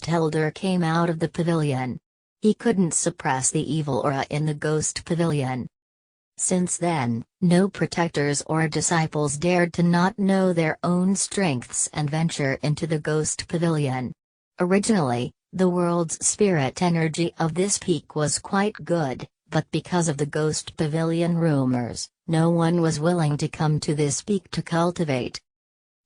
ghost elder came out of the pavilion. He couldn't suppress the evil aura in the ghost pavilion. Since then, no protectors or disciples dared to not know their own strengths and venture into the ghost pavilion. Originally, the world's spirit energy of this peak was quite good, but because of the ghost pavilion rumors, no one was willing to come to this peak to cultivate.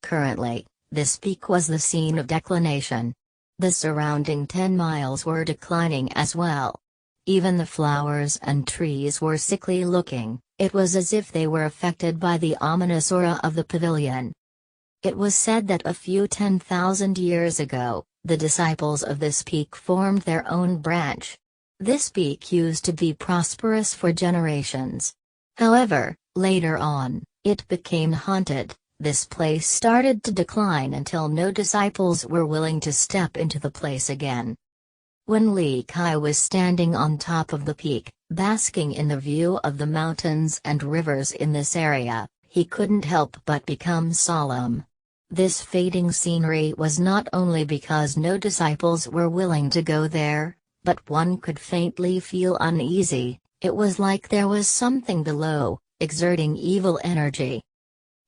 Currently, this peak was the scene of declination. The surrounding 10 miles were declining as well. Even the flowers and trees were sickly looking. It was as if they were affected by the ominous aura of the pavilion. It was said that a few 10,000 years ago, the disciples of this peak formed their own branch. This peak used to be prosperous for generations. However, later on, it became haunted. This place started to decline until no disciples were willing to step into the place again. When Li Kai was standing on top of the peak, basking in the view of the mountains and rivers in this area, he couldn't help but become solemn. This fading scenery was not only because no disciples were willing to go there, but one could faintly feel uneasy. It was like there was something below, exerting evil energy.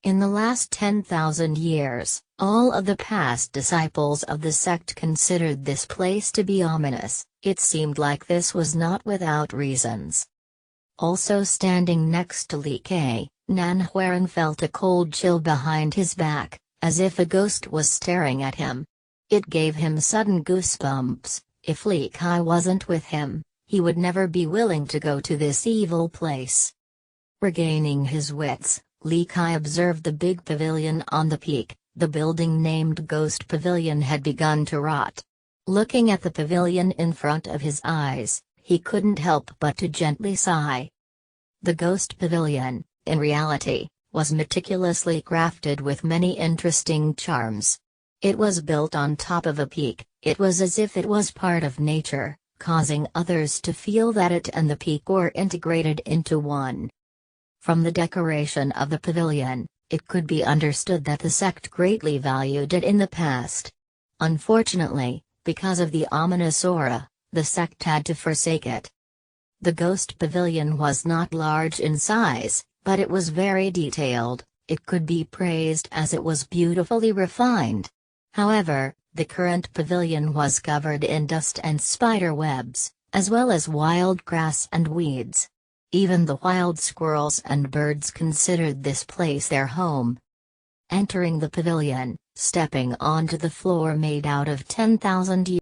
In the last 10,000 years, all of the past disciples of the sect considered this place to be ominous. It seemed like this was not without reasons. Also standing next to Li Kai, Nan Huaren felt a cold chill behind his back, as if a ghost was staring at him. It gave him sudden goosebumps. If Li Kai wasn't with him, he would never be willing to go to this evil place. Regaining his wits, Li Kai observed the big pavilion on the peak. The building named Ghost Pavilion had begun to rot. Looking at the pavilion in front of his eyes, he couldn't help but to gently sigh. The Ghost Pavilion, in reality, was meticulously crafted with many interesting charms. It was built on top of a peak. It was as if it was part of nature, causing others to feel that it and the peak were integrated into one. From the decoration of the pavilion, it could be understood that the sect greatly valued it in the past. Unfortunately, because of the ominous aura, the sect had to forsake it. The Ghost Pavilion was not large in size, but it was very detailed. It could be praised as it was beautifully refined. However, the current pavilion was covered in dust and spider webs, as well as wild grass and weeds. Even the wild squirrels and birds considered this place their home. Entering the pavilion, stepping onto the floor made out of 10,000 years